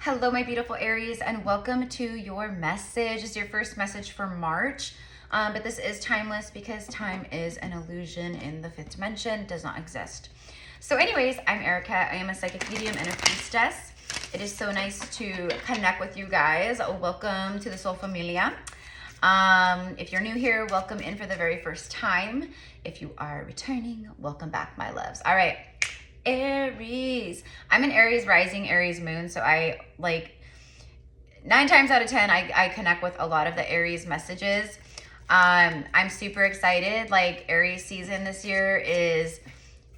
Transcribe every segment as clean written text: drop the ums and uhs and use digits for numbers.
Hello, my beautiful Aries, and welcome to your message. This is your first message for March, but this is timeless because time is an illusion in the fifth dimension. It does not exist. So anyways, I'm Erica. I am a psychic medium and a priestess. It is so nice to connect with you guys. Welcome to the Soul Familia. If you're new here, welcome in for the very first time. If you are returning, welcome back, my loves. All right. Aries. I'm an Aries rising, Aries moon, so I like 9 times out of 10 I connect with a lot of the Aries messages. I'm super excited. Like, Aries season this year is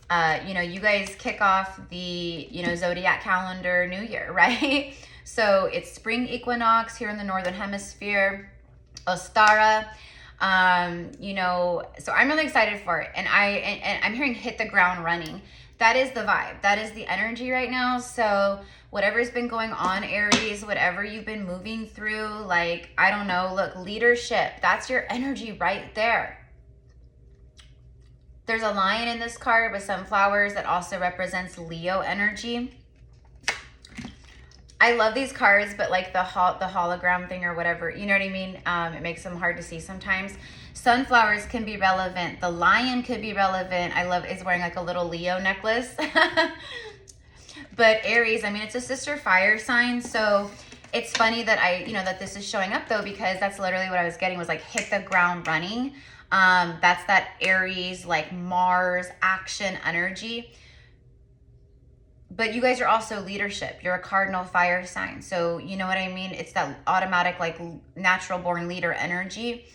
you guys kick off the zodiac calendar new year, right? So it's spring equinox here in the northern hemisphere, Ostara. So I'm really excited for it, and I'm hearing hit the ground running. That is the vibe. That is the energy right now. So whatever's been going on, Aries, whatever you've been moving through, like, I don't know, look, leadership, that's your energy right there. There's a lion in this card with some flowers that also represents Leo energy. I love these cards, but like the hologram thing or whatever, you know what I mean? It makes them hard to see sometimes. Sunflowers can be relevant. The lion could be relevant. I love is wearing like a little Leo necklace. But Aries, I mean, it's a sister fire sign. So it's funny that that this is showing up though, because that's literally what I was getting was like hit the ground running. That's that Aries, like Mars action energy. But you guys are also leadership. You're a cardinal fire sign. So you know what I mean? It's that automatic, like natural born leader energy.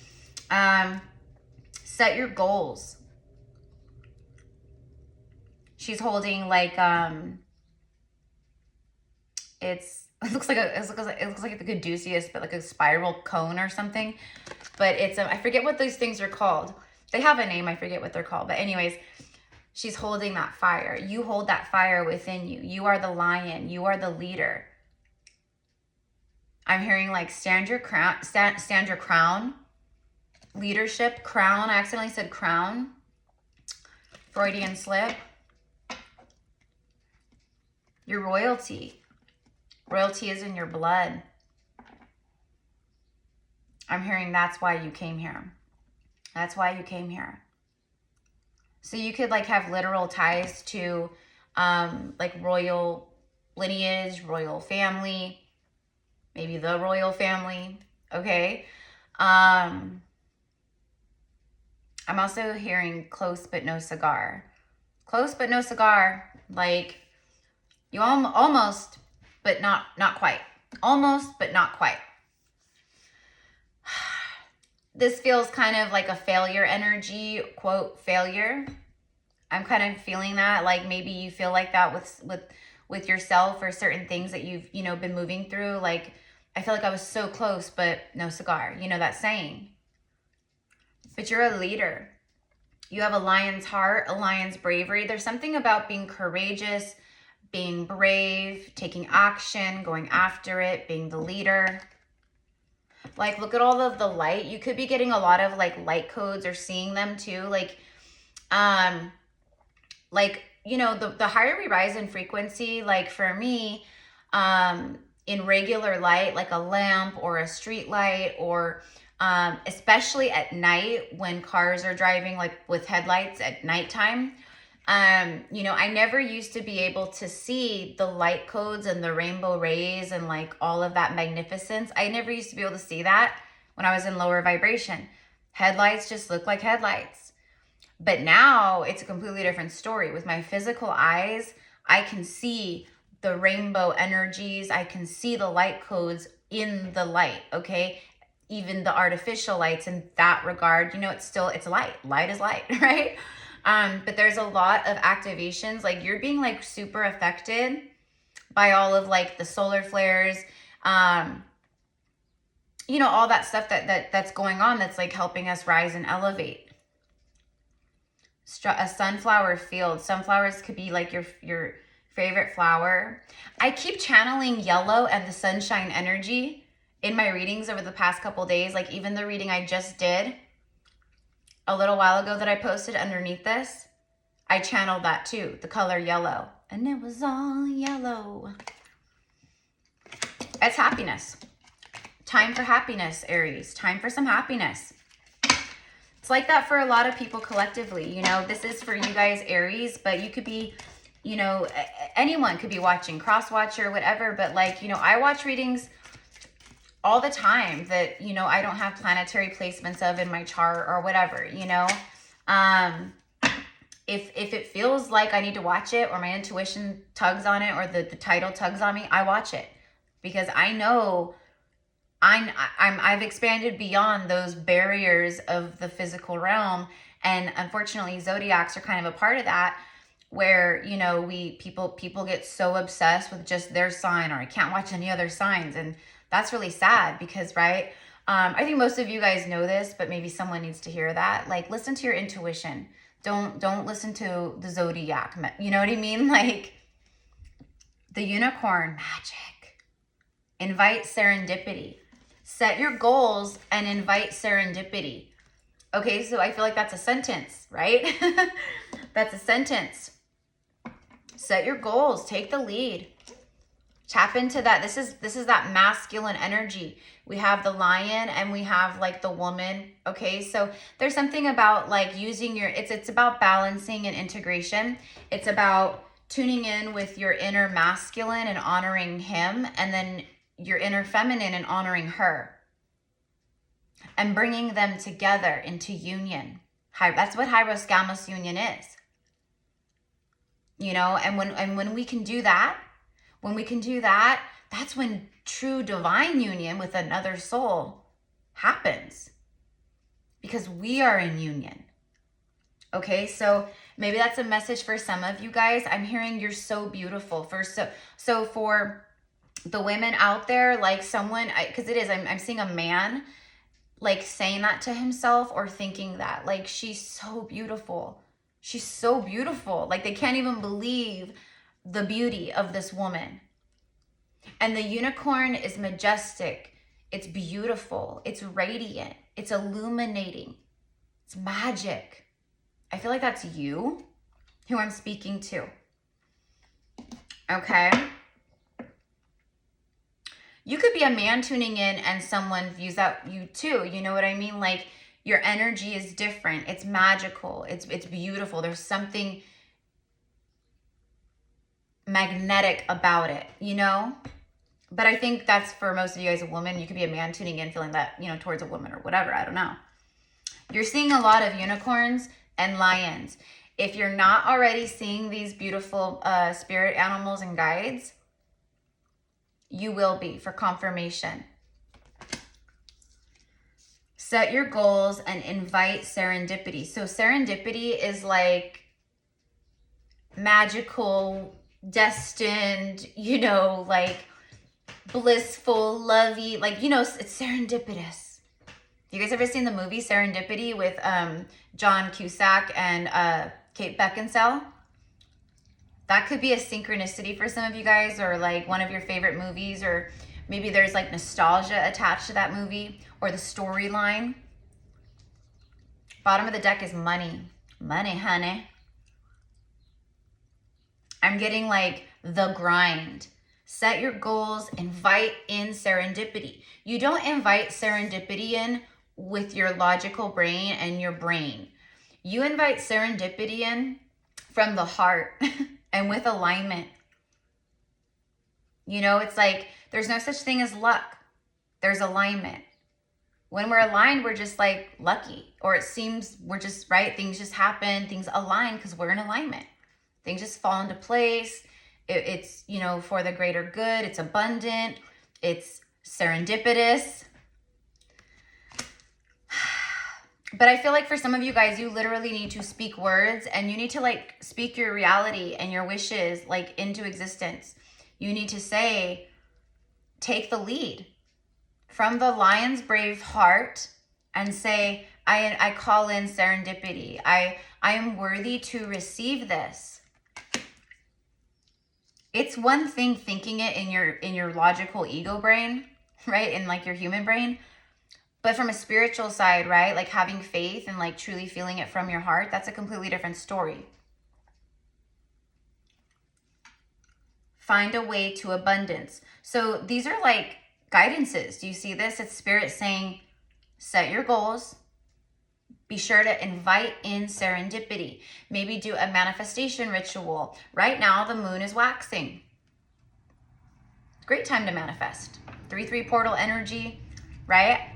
Set your goals. She's holding like, it looks like the caduceus, but like a spiral cone or something. But it's, I forget what those things are called. They have a name. I forget what they're called. But anyways, she's holding that fire. You hold that fire within you. You are the lion. You are the leader. I'm hearing like stand your crown. Leadership, crown. I accidentally said crown. Freudian slip. Your royalty. Royalty is in your blood. I'm hearing that's why you came here. That's why you came here. So you could like have literal ties to like royal lineage, royal family, maybe the royal family, okay? I'm also hearing close but no cigar. Close but no cigar, like you almost, but not quite. Almost, but not quite. This feels kind of like a failure energy, quote, failure. I'm kind of feeling that, like maybe you feel like that with yourself or certain things that you've, been moving through. Like, I feel like I was so close, but no cigar. You know that saying. But you're a leader. You have a lion's heart, a lion's bravery. There's something about being courageous, being brave, taking action, going after it, being the leader. Like, look at all of the light. You could be getting a lot of like light codes or seeing them too. Like, the higher we rise in frequency, like for me, in regular light, like a lamp or a street light, or especially at night when cars are driving like with headlights at nighttime, I never used to be able to see the light codes and the rainbow rays and like all of that magnificence. I never used to be able to see that when I was in lower vibration. Headlights just look like headlights. But now it's a completely different story. With my physical eyes, I can see the rainbow energies. I can see the light codes in the light, okay? Even the artificial lights in that regard, it's light. Light is light, right? But there's a lot of activations. Like, you're being like super affected by all of like the solar flares, all that stuff that's going on that's like helping us rise and elevate. A sunflower field. Sunflowers could be like your favorite flower. I keep channeling yellow and the sunshine energy in my readings over the past couple days. Like, even the reading I just did a little while ago that I posted underneath this, I channeled that too, the color yellow. And it was all yellow. It's happiness. Time for happiness, Aries. Time for some happiness. It's like that for a lot of people collectively. You know, this is for you guys, Aries, but you could be, you know, anyone could be watching, cross-watcher, whatever. But like, you know, I watch readings all the time that, you know, I don't have planetary placements of in my chart or whatever, you know. If it feels like I need to watch it, or my intuition tugs on it, or the title tugs on me, I watch it. Because I know I've expanded beyond those barriers of the physical realm, and unfortunately zodiacs are kind of a part of that, where, you know, people get so obsessed with just their sign, or I can't watch any other signs, and that's really sad because, right, I think most of you guys know this, but maybe someone needs to hear that. Like, listen to your intuition. Don't listen to the zodiac. You know what I mean? Like, the unicorn, magic. Invite serendipity. Set your goals and invite serendipity. Okay, so I feel like that's a sentence, right? That's a sentence. Set your goals. Take the lead. Tap into that. This is that masculine energy. We have the lion and we have like the woman. Okay, so there's something about like using your, it's about balancing and integration. It's about tuning in with your inner masculine and honoring him, and then your inner feminine and honoring her, and bringing them together into union. That's what Hyros-Gamos union is. You know, and when we can do that, that's when true divine union with another soul happens, because we are in union. Okay, so maybe that's a message for some of you guys. I'm hearing you're so beautiful. So for the women out there, like someone, because it is, I'm seeing a man like saying that to himself, or thinking that, like, she's so beautiful. She's so beautiful. Like, they can't even believe the beauty of this woman. And the unicorn is majestic. It's beautiful. It's radiant. It's illuminating. It's magic. I feel like that's you who I'm speaking to. Okay. You could be a man tuning in and someone views that you too. You know what I mean? Like, your energy is different. It's magical. It's beautiful. There's something magnetic about it, you know? But I think that's for most of you guys, a woman. You could be a man tuning in feeling that, you know, towards a woman or whatever. I don't know. You're seeing a lot of unicorns and lions. If you're not already seeing these beautiful spirit animals and guides, you will be, for confirmation. Set your goals and invite serendipity. So serendipity is like magical, destined, you know, like blissful, lovey, like, you know, it's serendipitous. You guys ever seen the movie Serendipity with John Cusack and Kate Beckinsale? That could be a synchronicity for some of you guys, or like one of your favorite movies, or maybe there's like nostalgia attached to that movie or the storyline. Bottom of the deck is money. Money, honey. I'm getting like the grind. Set your goals, invite in serendipity. You don't invite serendipity in with your logical brain and your brain. You invite serendipity in from the heart and with alignment. You know, it's like there's no such thing as luck. There's alignment. When we're aligned, we're just like lucky, or it seems we're just right. Things just happen. Things align because we're in alignment. Things just fall into place. It's, you know, for the greater good. It's abundant. It's serendipitous. But I feel like for some of you guys, you literally need to speak words, and you need to like speak your reality and your wishes like into existence. You need to say, take the lead from the lion's brave heart and say, I call in serendipity. I am worthy to receive this. It's one thing thinking it in your logical ego brain, right? In like your human brain. But from a spiritual side, right? Like having faith and like truly feeling it from your heart, that's a completely different story. find a way to abundance. So these are like guidances. Do you see this? It's Spirit saying, set your goals. Be sure to invite in serendipity. Maybe do a manifestation ritual. Right now, the moon is waxing. Great time to manifest. 3/3 portal energy, right?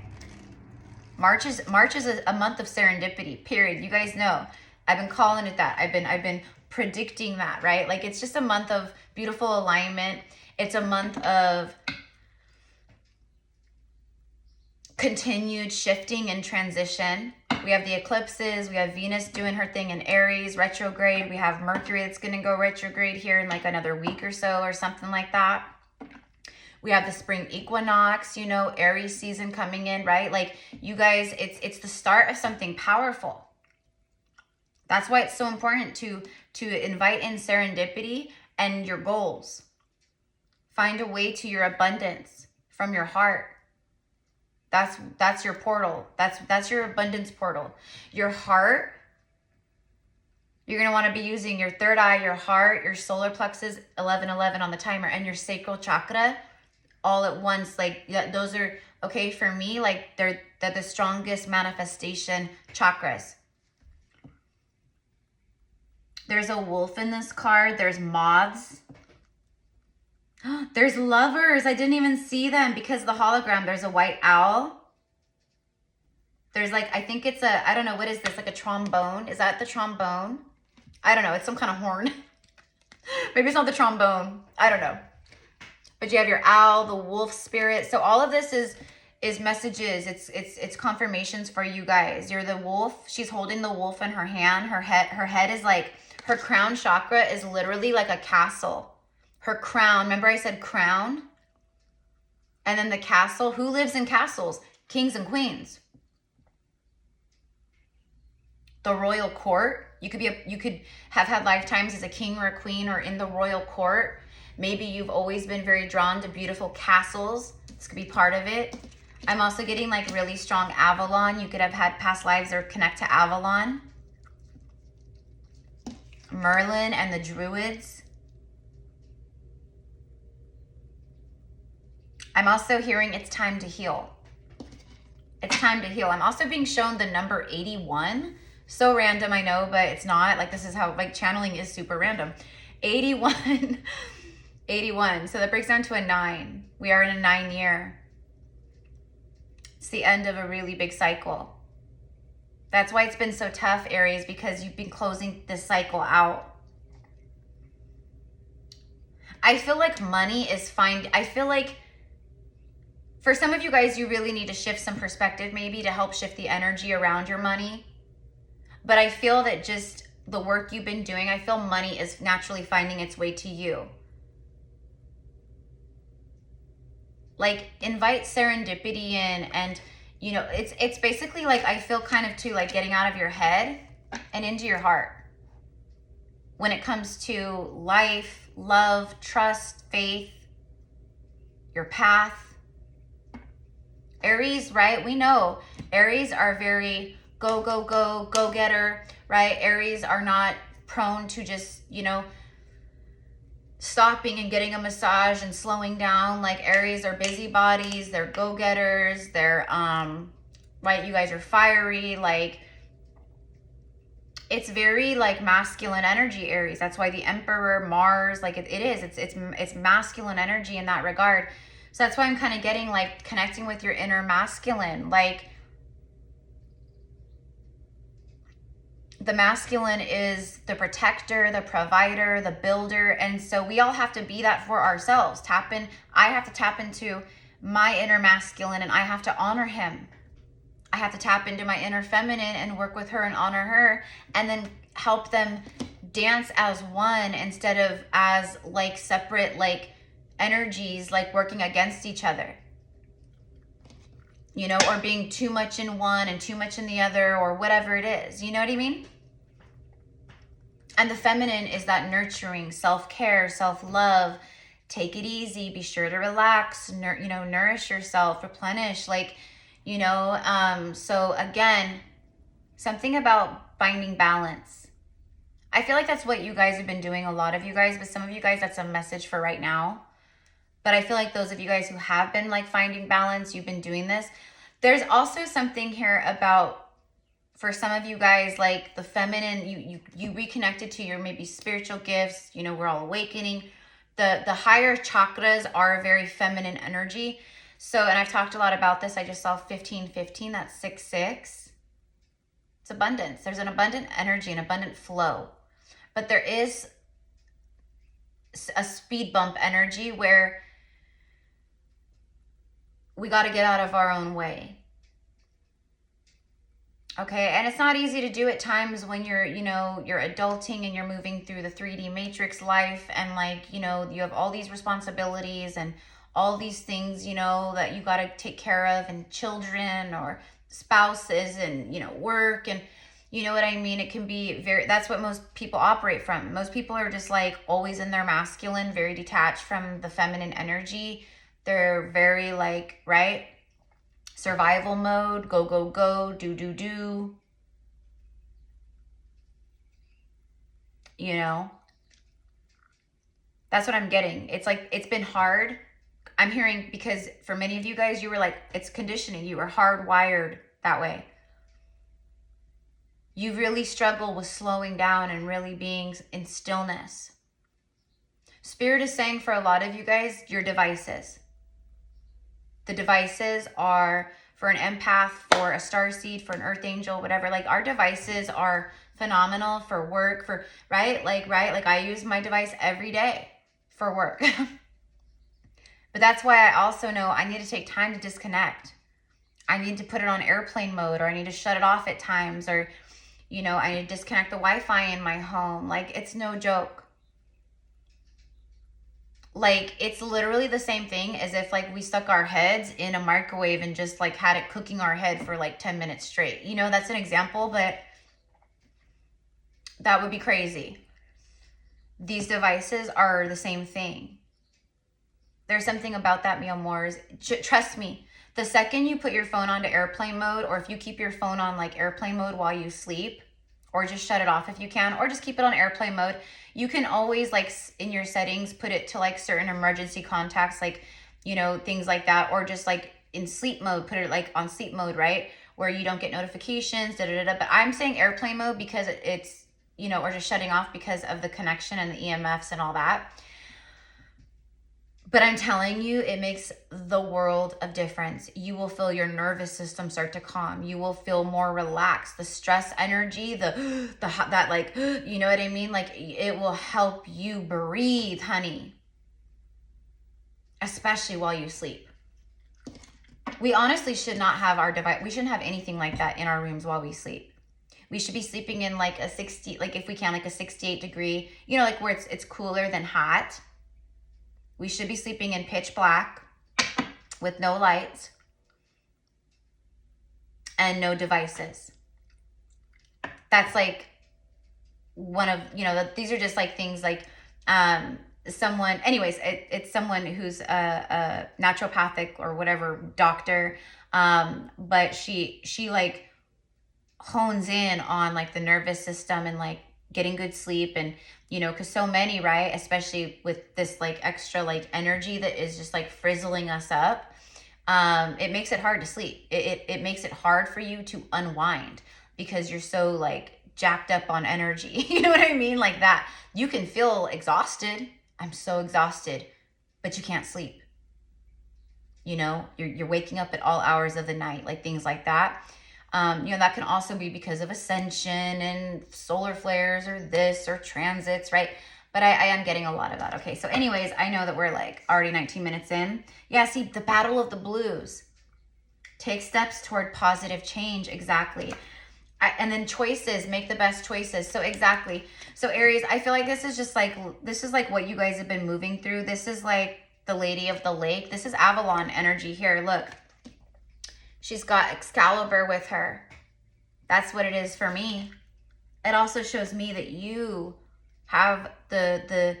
March is a month of serendipity, period. You guys know. I've been calling it that. I've been predicting that, right? Like, it's just a month of beautiful alignment. It's a month of continued shifting and transition. We have the eclipses. We have Venus doing her thing in Aries, retrograde. We have Mercury that's going to go retrograde here in like another week or so or something like that. We have the spring equinox, you know, Aries season coming in, right? Like, you guys, it's the start of something powerful. That's why it's so important to invite in serendipity and your goals. Find a way to your abundance from your heart. That's your portal. That's your abundance portal. Your heart, you're going to want to be using your third eye, your heart, your solar plexus, 1111 on the timer, and your sacral chakra all at once. Like, those are, okay, for me, like, they're the strongest manifestation chakras. There's a wolf in this card. There's moths. There's lovers. I didn't even see them because of the hologram. There's a white owl. There's like, I think it's I don't know, what is this? Like a trombone? Is that the trombone? I don't know. It's some kind of horn. Maybe it's not the trombone. I don't know. But you have your owl, the wolf spirit. So all of this is messages. It's confirmations for you guys. You're the wolf. She's holding the wolf in her hand. Her head is like, her crown chakra is literally like a castle. Her crown, remember I said crown? And then the castle, who lives in castles? Kings and queens. The royal court, you could have had lifetimes as a king or a queen or in the royal court. Maybe you've always been very drawn to beautiful castles. This could be part of it. I'm also getting like really strong Avalon. You could have had past lives or connect to Avalon. Merlin and the Druids. I'm also hearing it's time to heal. It's time to heal. I'm also being shown the number 81. So random, I know, but it's not. Like, this is how, like, channeling is super random. 81. 81. So that breaks down to a 9. We are in a 9 year. It's the end of a really big cycle. That's why it's been so tough, Aries, because you've been closing this cycle out. I feel like money is I feel like for some of you guys, you really need to shift some perspective maybe to help shift the energy around your money. But I feel that just the work you've been doing, I feel money is naturally finding its way to you. Like, invite serendipity in, and, you know, it's basically like, I feel kind of too like getting out of your head and into your heart. When it comes to life, love, trust, faith, your path. Aries, right? We know Aries are very go-getter, right? Aries are not prone to just, you know, stopping and getting a massage and slowing down. Like, Aries are busybodies, they're go-getters, they're, right, you guys are fiery, like, it's very, like, masculine energy, Aries. That's why the Emperor, Mars, like, it's masculine energy in that regard. So that's why I'm kind of getting, like, connecting with your inner masculine. Like, the masculine is the protector, the provider, the builder. And so we all have to be that for ourselves. I have to tap into my inner masculine, and I have to honor him. I have to tap into my inner feminine and work with her and honor her, and then help them dance as one instead of as, like, separate, like, energies, like, working against each other, you know, or being too much in one and too much in the other, or whatever it is, you know what I mean? And the feminine is that nurturing, self-care, self-love, take it easy, be sure to relax, you know, nourish yourself, replenish, like, you know, so again, something about finding balance. I feel like that's what you guys have been doing, a lot of you guys, but some of you guys, that's a message for right now. But I feel like those of you guys who have been like finding balance, you've been doing this. There's also something here about, for some of you guys, like the feminine, you reconnected to your maybe spiritual gifts. You know, we're all awakening. The higher chakras are a very feminine energy. So, and I've talked a lot about this. I just saw 1515, that's 6-6. It's abundance. There's an abundant energy, an abundant flow. But there is a speed bump energy where we got to get out of our own way. Okay, and it's not easy to do at times when you're, you know, you're adulting and you're moving through the 3D matrix life, and like, you know, you have all these responsibilities and all these things, you know, that you got to take care of, and children or spouses and, you know, work, and you know what I mean? It can be very, that's what most people operate from. Most people are just like always in their masculine, very detached from the feminine energy. They're very like, right? Survival mode, go, go, go, do, do, do. You know? That's what I'm getting. It's like, it's been hard. I'm hearing, because for many of you guys, you were like, it's conditioning. You were hardwired that way. You really struggle with slowing down and really being in stillness. Spirit is saying for a lot of you guys, your devices. The devices are for an empath, for a starseed, for an earth angel, whatever. Like our devices are phenomenal for work, for, right? Like I use my device every day for work. But that's why I also know I need to take time to disconnect. I need to put it on airplane mode, or I need to shut it off at times, or, you know, I need to disconnect the Wi-Fi in my home. Like, it's no joke. Like, it's literally the same thing as if like we stuck our heads in a microwave and just like had it cooking our head for like 10 minutes straight. You know, that's an example, but that would be crazy. These devices are the same thing. There's something about that, Mio Moores. Trust me, the second you put your phone onto airplane mode, or if you keep your phone on like airplane mode while you sleep, or just shut it off if you can, or just keep it on airplane mode, you can always like in your settings put it to like certain emergency contacts, like, you know, things like that, or just like in sleep mode, put it like on sleep mode, right? Where you don't get notifications, da da da. But I'm saying airplane mode because it's, you know, or just shutting off because of the connection and the EMFs and all that. But I'm telling you, it makes the world of difference. You will feel your nervous system start to calm. You will feel more relaxed. The stress energy, that like, you know what I mean? Like, it will help you breathe, honey. Especially while you sleep. We honestly should not have our device. We shouldn't have anything like that in our rooms while we sleep. We should be sleeping in like a 60, like if we can, like a 68 degree, you know, like where it's cooler than hot. We should be sleeping in pitch black with no lights and no devices. That's like one of, you know, these are just like things like someone, anyways, it's someone who's a naturopathic or whatever doctor, but she like hones in on like the nervous system and like getting good sleep, and you know, because so many, right, especially with this like extra like energy that is just like frizzling us up, it makes it hard to sleep. It makes it hard for you to unwind because you're so like jacked up on energy. You know what I mean? Like that. You can feel exhausted. I'm so exhausted, but you can't sleep. You know, you're waking up at all hours of the night, like things like that. You know, that can also be because of ascension and solar flares or this or transits, right? But I am getting a lot of that. Okay, so anyways, I know that we're like already 19 minutes in. Yeah, see, the battle of the blues. Take steps toward positive change, exactly. And then choices, make the best choices. So exactly. So Aries, I feel like this is just like, this is like what you guys have been moving through. This is like the Lady of the Lake. This is Avalon energy here. Look. She's got Excalibur with her. That's what it is for me. It also shows me that you have the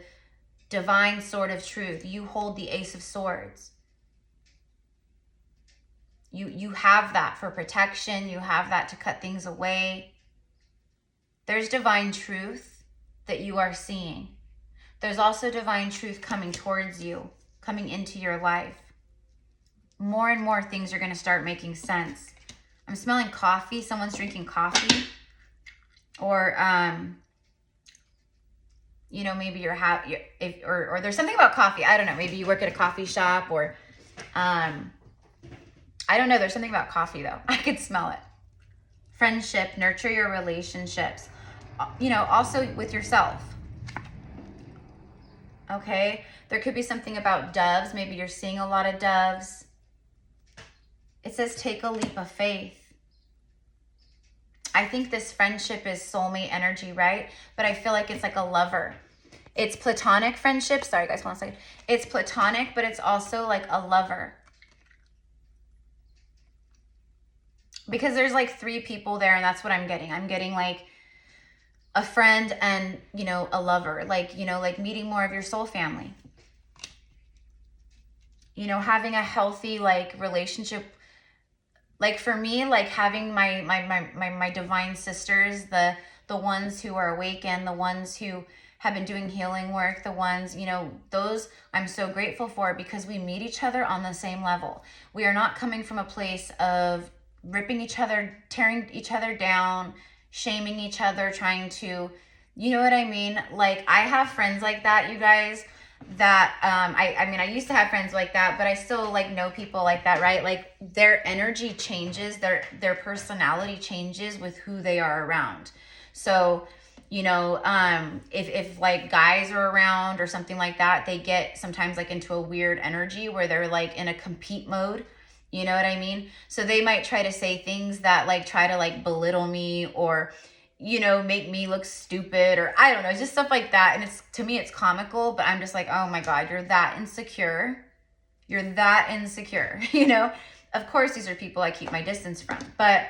divine sword of truth. You hold the Ace of Swords. You have that for protection. You have that to cut things away. There's divine truth. that you are seeing. There's also divine truth coming towards you, coming into your life. More and more things are going to start making sense. I'm smelling coffee. Someone's drinking coffee. Or, you know, maybe you're or there's something about coffee. I don't know. Maybe you work at a coffee shop, or, I don't know. There's something about coffee though. I could smell it. Friendship, nurture your relationships, you know, also with yourself. Okay. There could be something about doves. Maybe you're seeing a lot of doves. It says, take a leap of faith. I think this friendship is soulmate energy, right? But I feel like it's like a lover. It's platonic friendship. Sorry, guys, 1 second. It's platonic, but it's also like a lover. Because there's like 3 people there, and that's what I'm getting. I'm getting like a friend and, you know, a lover. Like, you know, like meeting more of your soul family. You know, having a healthy, like, relationship. Like for me, like having my divine sisters, the ones who are awakened, the ones who have been doing healing work, the ones, you know, those I'm so grateful for, because we meet each other on the same level. We are not coming from a place of ripping each other, tearing each other down, shaming each other, trying to, you know what I mean? Like I have friends like that, you guys, that I mean, I used to have friends like that, but I still like know people like that, right? Like their energy changes, their personality changes with who they are around. So, you know, if like guys are around or something like that, they get sometimes like into a weird energy where they're like in a compete mode. You know what I mean? So they might try to say things that like try to like belittle me, or, you know, make me look stupid, or I don't know, just stuff like that. And it's, to me, it's comical, but I'm just like, oh my God, you're that insecure. You're that insecure, you know? Of course, these are people I keep my distance from, but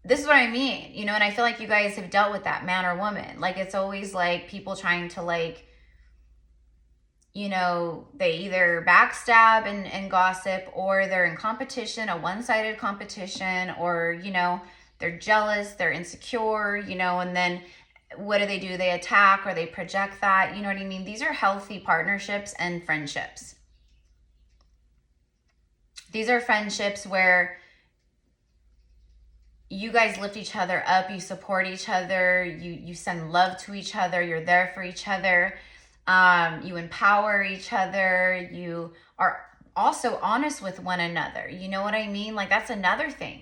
this is what I mean, you know? And I feel like you guys have dealt with that, man or woman. Like, it's always like people trying to like, you know, they either backstab and gossip, or they're in competition, a one-sided competition, or, you know, they're jealous, they're insecure, you know, and then what do? They attack, or they project that, you know what I mean? These are healthy partnerships and friendships. These are friendships where you guys lift each other up, you support each other, you send love to each other, you're there for each other, you empower each other, you are also honest with one another. You know what I mean? Like that's another thing.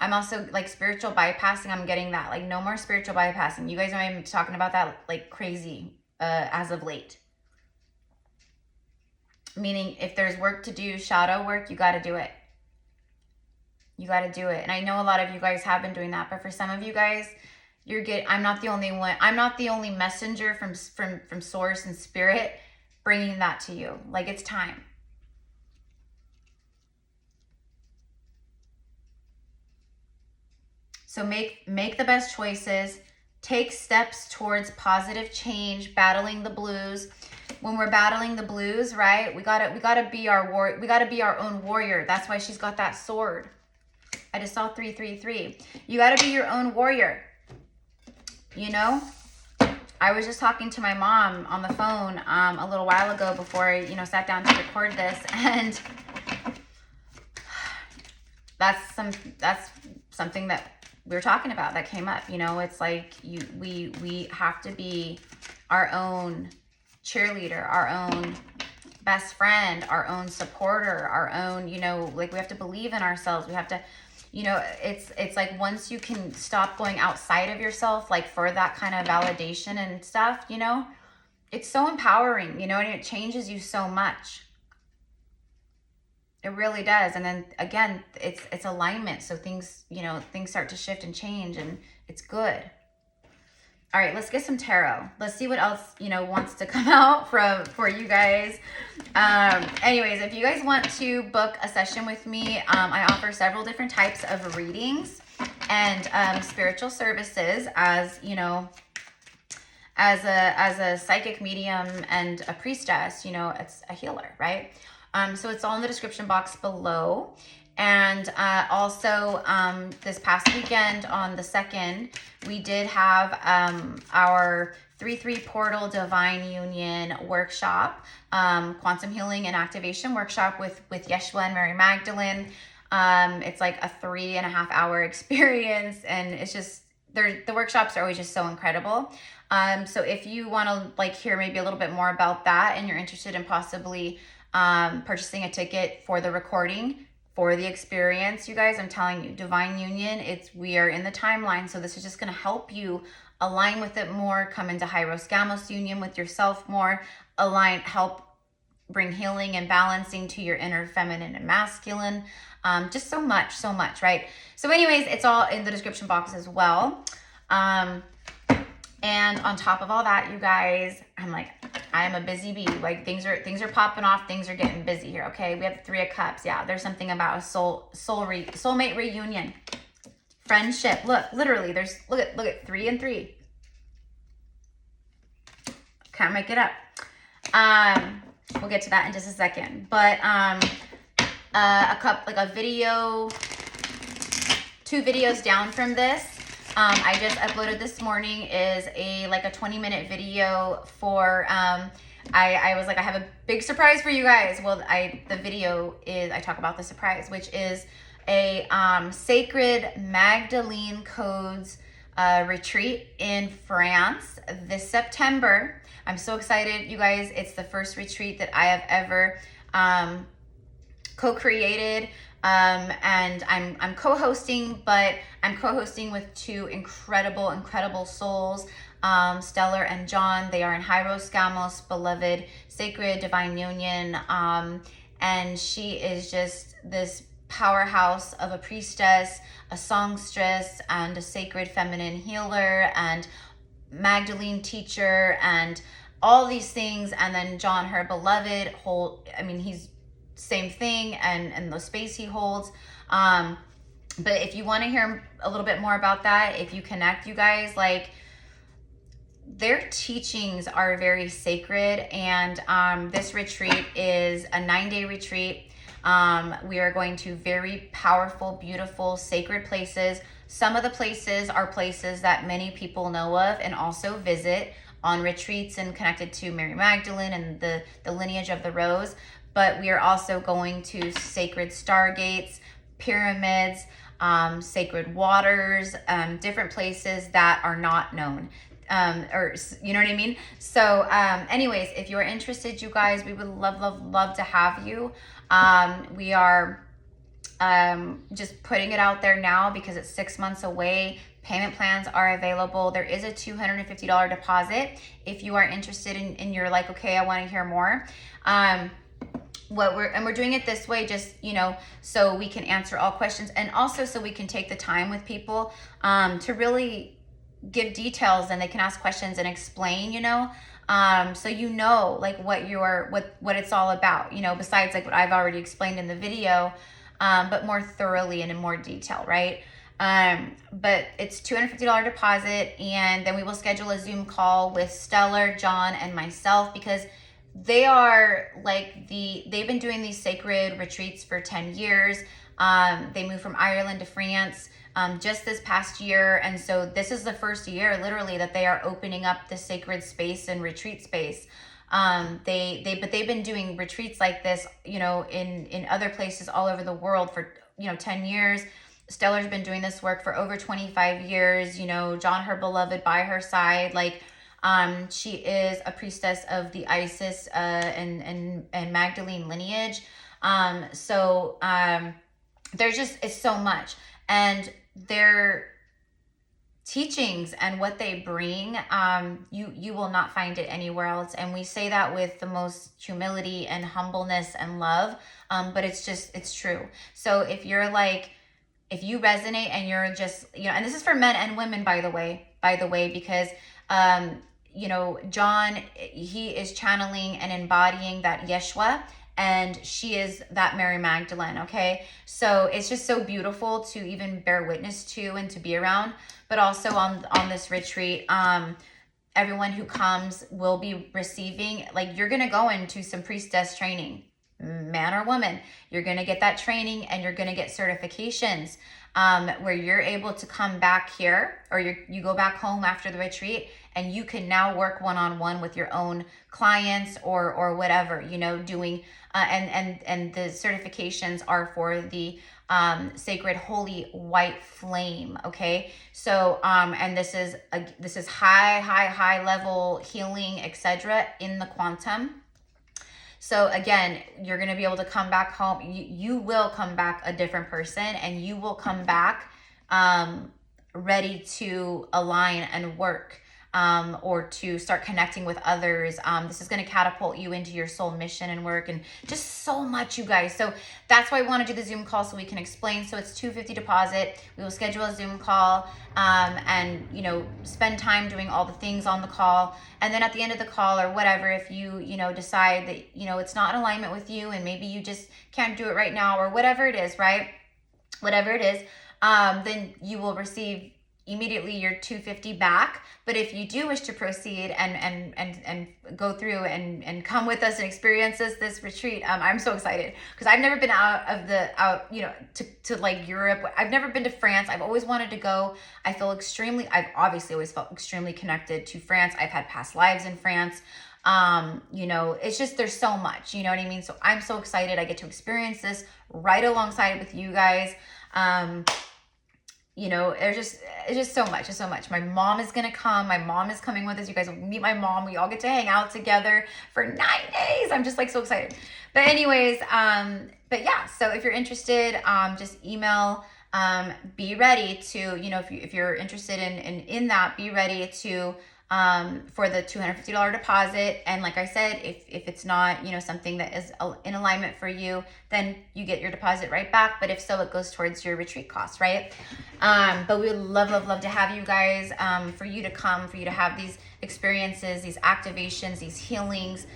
I'm also like spiritual bypassing. I'm getting that. Like no more spiritual bypassing. You guys know I'm talking about that like crazy as of late. Meaning if there's work to do, shadow work, you got to do it. You got to do it. And I know a lot of you guys have been doing that, but for some of you guys, I'm not the only one. I'm not the only messenger from source and spirit bringing that to you. Like it's time. So make the best choices, take steps towards positive change, battling the blues. When we're battling the blues, right? We gotta be our own warrior. That's why she's got that sword. I just saw 333. You gotta be your own warrior. You know? I was just talking to my mom on the phone a little while ago before I, you know, sat down to record this, and that's something that we were talking about that came up. You know, it's like we have to be our own cheerleader, our own best friend, our own supporter, our own, you know, like we have to believe in ourselves. We have to, you know, it's like once you can stop going outside of yourself, like for that kind of validation and stuff, you know, it's so empowering, you know, and it changes you so much. It really does. And then again, it's alignment. So things, you know, things start to shift and change, and it's good. All right, let's get some tarot. Let's see what else, you know, wants to come out for you guys. Anyways, if you guys want to book a session with me, I offer several different types of readings and spiritual services, as, you know, as a psychic medium and a priestess, you know, it's a healer, right? So it's all in the description box below. And also this past weekend on the 2nd, we did have our 3-3 Portal Divine Union workshop, Quantum Healing and Activation workshop with Yeshua and Mary Magdalene. It's like a 3.5-hour experience, and it's just, the workshops are always just so incredible. So if you want to like hear maybe a little bit more about that, and you're interested in possibly purchasing a ticket for the recording, for the experience, you guys, I'm telling you, Divine Union, we are in the timeline. So this is just going to help you align with it more, come into Hyros Gamos union with yourself more, help bring healing and balancing to your inner feminine and masculine. Just so much, right? So anyways, it's all in the description box as well. And on top of all that, you guys, I am a busy bee. Like things are popping off. Things are getting busy here. Okay. We have the 3 of Cups. Yeah. There's something about a soulmate reunion, friendship. Look, literally look at 3 and 3. Can't make it up. We'll get to that in just a second, but, a video, 2 videos down from this, I just uploaded this morning is a 20-minute video for, I was like, I have a big surprise for you guys. Well, the video is, I talk about the surprise, which is a, Sacred Magdalene Codes, retreat in France this September. I'm so excited, you guys. It's the first retreat that I have ever, co-created, and I'm co-hosting, but I'm co-hosting with 2 incredible souls, Stellar and John. They are in Hyros Gamos, beloved Sacred Divine Union, and she is just this powerhouse of a priestess, a songstress, and a sacred feminine healer, and Magdalene teacher, and all these things. And then John, her beloved, he's same thing, and the space he holds. But if you want to hear a little bit more about that, if you connect, you guys, like, their teachings are very sacred. And this retreat is a 9-day retreat. We are going to very powerful, beautiful, sacred places. Some of the places are places that many people know of and also visit on retreats and connected to Mary Magdalene and the lineage of the rose. But we are also going to sacred stargates, pyramids, sacred waters, different places that are not known. Or you know what I mean? So anyways, if you are interested, you guys, we would love to have you. We are just putting it out there now because it's 6 months away. Payment plans are available. There is a $250 deposit if you are interested and you're like, okay, I want to hear more. We're doing it this way, just, so we can answer all questions, and also so we can take the time with people to really give details, and they can ask questions and explain, so like what it's all about, besides like what I've already explained in the video, but more thoroughly and in more detail, right? But it's $250 deposit, and then we will schedule a Zoom call with Stellar, John, and myself, because they are they've been doing these sacred retreats for 10 years. They moved from Ireland to France just this past year. And so this is the first year literally that they are opening up the sacred space and retreat space. But they've been doing retreats like this, in other places all over the world for, 10 years. Stellar's been doing this work for over 25 years, John, her beloved, by her side, she is a priestess of the Isis and Magdalene lineage. There's just, it's so much. And their teachings and what they bring, you will not find it anywhere else. And we say that with the most humility and humbleness and love. But it's true. So if you resonate and you're just, and this is for men and women, by the way, because, John, he is channeling and embodying that Yeshua, and she is that Mary Magdalene, okay? So it's just so beautiful to even bear witness to and to be around. But also on this retreat, everyone who comes will be receiving, you're going to go into some priestess training. man or woman, you're going to get that training and you're going to get certifications where you're able to come back here, or you go back home after the retreat, and you can now work one-on-one with your own clients or whatever, you know, doing and the certifications are for the sacred holy white flame. Okay, so and this is high level healing, etc., in the quantum. So again, you're going to be able to come back home. You will come back a different person, and you will come back ready to align and work, or to start connecting with others. This is going to catapult you into your soul mission and work, and just so much, you guys. So that's why I want to do the Zoom call, so we can explain. So it's $250 deposit. We will schedule a Zoom call, and, you know, spend time doing all the things on the call. And then at the end of the call or whatever, if you know, decide that, you know, it's not in alignment with you and maybe you just can't do it right now or whatever it is, right? Whatever it is, then you will receive immediately your $250 back. But if you do wish to proceed and go through and come with us and experience this retreat, I'm so excited because I've never been out, you know, to like Europe. I've never been to France. I've always wanted to go. I've obviously always felt extremely connected to France. I've had past lives in France. You know, it's just, there's so much, you know what I mean? So I'm so excited. I get to experience this right alongside with you guys. You know, it's just so much. It's so much. My mom is going to come. My mom is coming with us. You guys will meet my mom. We all get to hang out together for 9 days. I'm just like so excited. But anyways, but yeah, so if you're interested, just email, be ready to, you know, if you're interested in that, be ready to, for the $250 deposit. And like I said, if it's not, you know, something that is in alignment for you, then you get your deposit right back. But if so, it goes towards your retreat costs, right? But we would love to have you guys, for you to come, for you to have these experiences, these activations, these healings,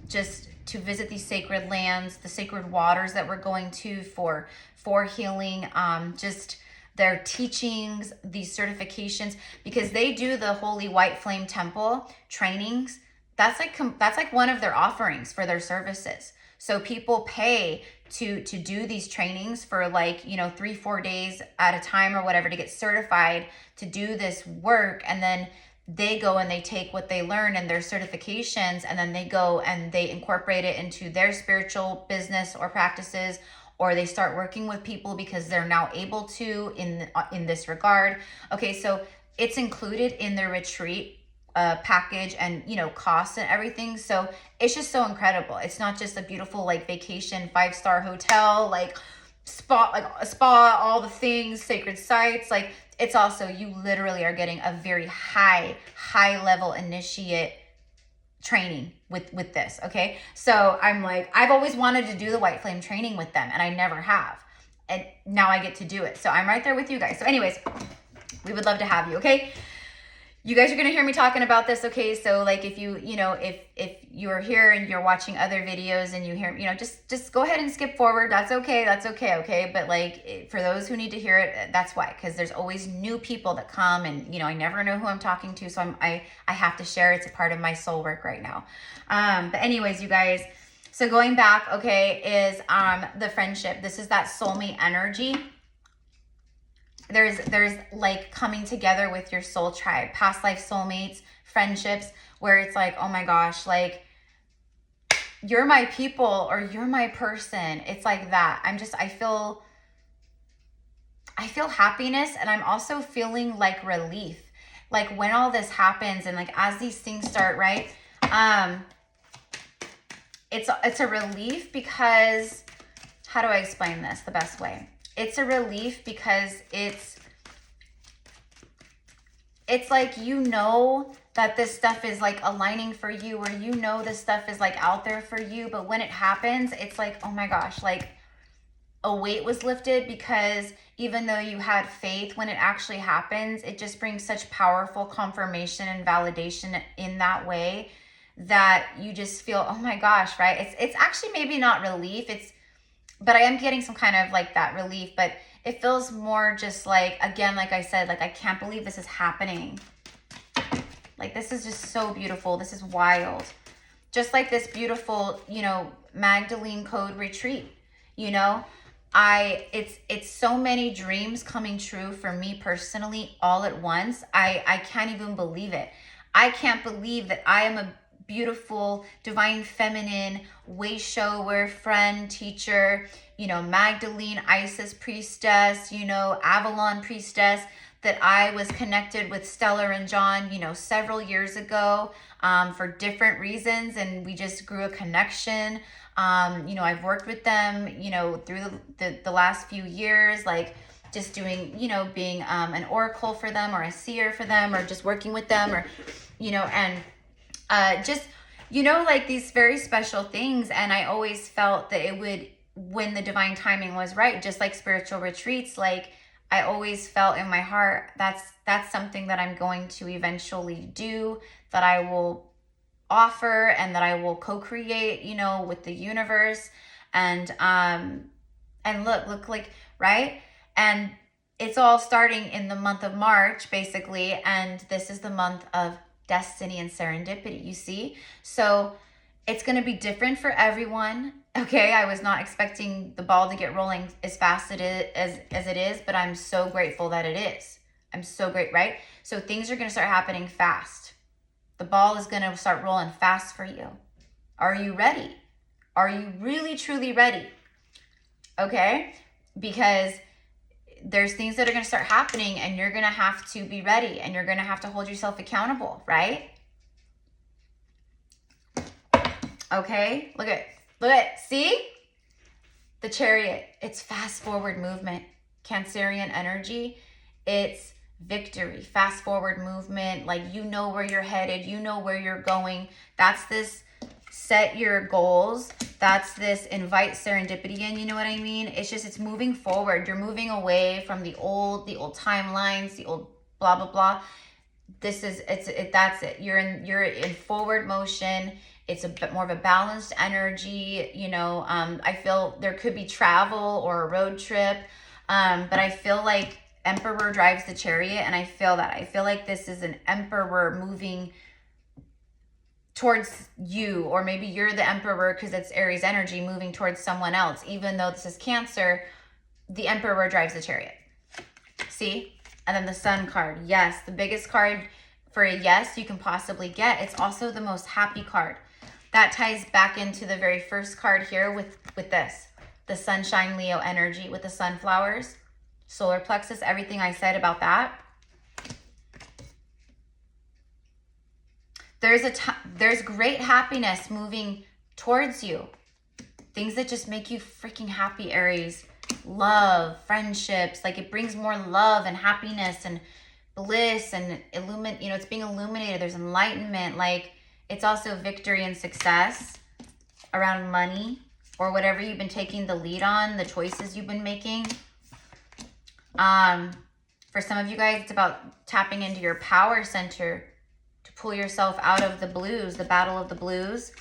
just to visit these sacred lands, the sacred waters that we're going to for healing, just their teachings, these certifications, because they do the Holy White Flame Temple trainings. That's like one of their offerings for their services. So people pay to do these trainings for, like, you know, 3-4 days at a time or whatever, to get certified to do this work. And then they go and they take what they learn and their certifications, and then they go and they incorporate it into their spiritual business or practices, or they start working with people because they're now able to in this regard. Okay, so it's included in their retreat package and, you know, costs and everything. So it's just so incredible. It's not just a beautiful, like, vacation 5-star hotel, like a spa, all the things, sacred sites. Like, it's also, you literally are getting a very high level initiate training with this. Okay, so I'm like, I've always wanted to do the white flame training with them, and I never have, and now I get to do it. So I'm right there with you guys. So anyways, we would love to have you. Okay, you guys are going to hear me talking about this. Okay, so like, if you know, if you're here and you're watching other videos and you hear, you know, just go ahead and skip forward. That's okay. Okay, but like, for those who need to hear it, that's why, because there's always new people that come, and, you know, I never know who I'm talking to, so I have to share. It's a part of my soul work right now. But anyways, you guys, so going back, okay, is the friendship. This is that soulmate energy. There's like coming together with your soul tribe, past life soulmates, friendships, where it's like, oh my gosh, like, you're my people, or you're my person. It's like that. I feel happiness, and I'm also feeling like relief. Like, when all this happens, and like, as these things start, right? It's a relief because, how do I explain this the best way? It's a relief because it's like, you know that this stuff is like aligning for you, or you know this stuff is like out there for you. But when it happens, it's like, oh my gosh, like a weight was lifted, because even though you had faith, when it actually happens, it just brings such powerful confirmation and validation in that way that you just feel, oh my gosh, right? It's actually maybe not relief, but I am getting some kind of like that relief, but it feels more just like, again, like I said, like, I can't believe this is happening. Like, this is just so beautiful. This is wild. just like this beautiful, you know, Magdalene code retreat, you know, it's so many dreams coming true for me personally all at once. I can't even believe it. I can't believe that I am a beautiful, divine feminine, way shower, friend, teacher, you know, Magdalene, Isis priestess, you know, Avalon priestess, that I was connected with Stellar and John, you know, several years ago for different reasons. And we just grew a connection. You know, I've worked with them, you know, through the last few years, like just doing, you know, being an oracle for them or a seer for them or just working with them or, you know, and just, you know, like these very special things. And I always felt that it would, when the divine timing was right, just like spiritual retreats, like I always felt in my heart, that's something that I'm going to eventually do, that I will offer and that I will co-create, you know, with the universe. And look like, right? And it's all starting in the month of March, basically. And this is the month of destiny and serendipity, you see? So it's going to be different for everyone. Okay, I was not expecting the ball to get rolling as fast as it is, but I'm so grateful that it is. I'm so great, right? So things are going to start happening fast. The ball is going to start rolling fast for you. Are you ready? Are you really, truly ready? Okay, because there's things that are going to start happening and you're going to have to be ready and you're going to have to hold yourself accountable, right? Okay, look at, see? The Chariot, it's fast forward movement. Cancerian energy, it's victory, fast forward movement. Like, you know where you're headed, you know where you're going. That's this set your goals. That's this invite serendipity in, you know what I mean? It's just, it's moving forward. You're moving away from the old timelines, the old blah, blah, blah. This is, that's it. You're in forward motion. It's a bit more of a balanced energy, you know. I feel there could be travel or a road trip, but I feel like Emperor drives the Chariot, and I feel that. I feel like this is an Emperor moving towards you, or maybe you're the Emperor because it's Aries energy moving towards someone else. Even though this is Cancer, the Emperor drives the Chariot. See? And then the Sun card. Yes, the biggest card for a yes you can possibly get. It's also the most happy card. That ties back into the very first card here with this. The Sunshine Leo energy with the sunflowers, solar plexus, everything I said about that. There's great happiness moving towards you. Things that just make you freaking happy, Aries. Love, friendships, like it brings more love and happiness and bliss and you know, it's being illuminated. There's enlightenment. Like, it's also victory and success around money or whatever you've been taking the lead on, the choices you've been making. For some of you guys, it's about tapping into your power center to pull yourself out of the blues, the battle of the blues.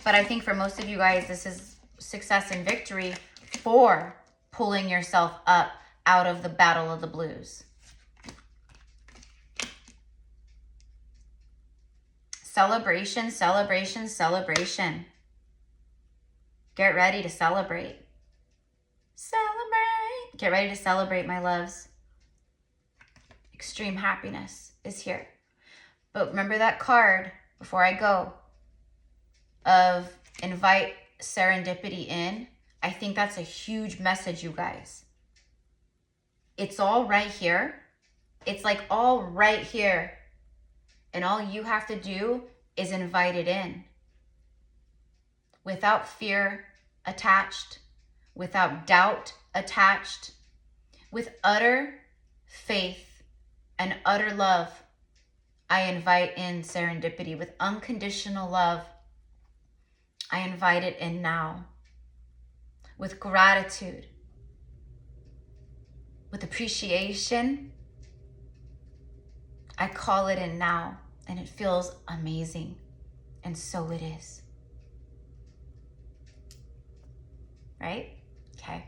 But I think for most of you guys, this is success and victory for pulling yourself up out of the battle of the blues. Celebration, celebration, celebration. Get ready to celebrate. Celebrate. Get ready to celebrate, my loves. Extreme happiness is here. But remember that card, before I go, of invite serendipity in. I think that's a huge message, you guys. It's all right here. It's like all right here. And all you have to do is invite it in. Without fear attached, without doubt attached, with utter faith and utter love, I invite in serendipity. With unconditional love, I invite it in now. With gratitude, with appreciation, I call it in now, and it feels amazing. And so it is. Right? Okay.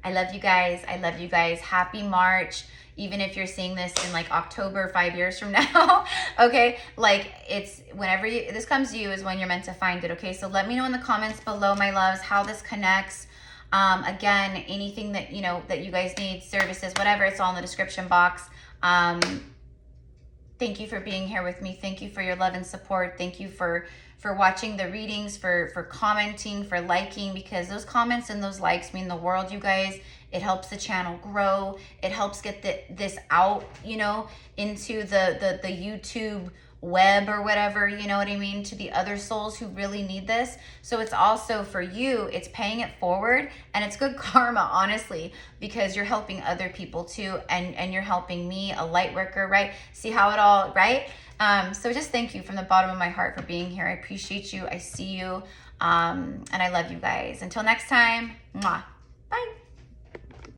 I love you guys. I love you guys. Happy March. Even if you're seeing this in like October, 5 years from now, okay? Like it's whenever this comes to you is when you're meant to find it, okay? So let me know in the comments below, my loves, how this connects. Again, anything that, you know, that you guys need, services, whatever, it's all in the description box. Thank you for being here with me. Thank you for your love and support. Thank you for watching the readings, for commenting, for liking, because those comments and those likes mean the world, you guys. It helps the channel grow. It helps get this out, you know, into the YouTube web or whatever, you know what I mean, to the other souls who really need this. So it's also for you, it's paying it forward, and it's good karma, honestly, because you're helping other people too, and you're helping me, a light worker, right? See how it all, right? So just thank you from the bottom of my heart for being here. I appreciate you. I see you. And I love you guys. Until next time, mwah. Bye.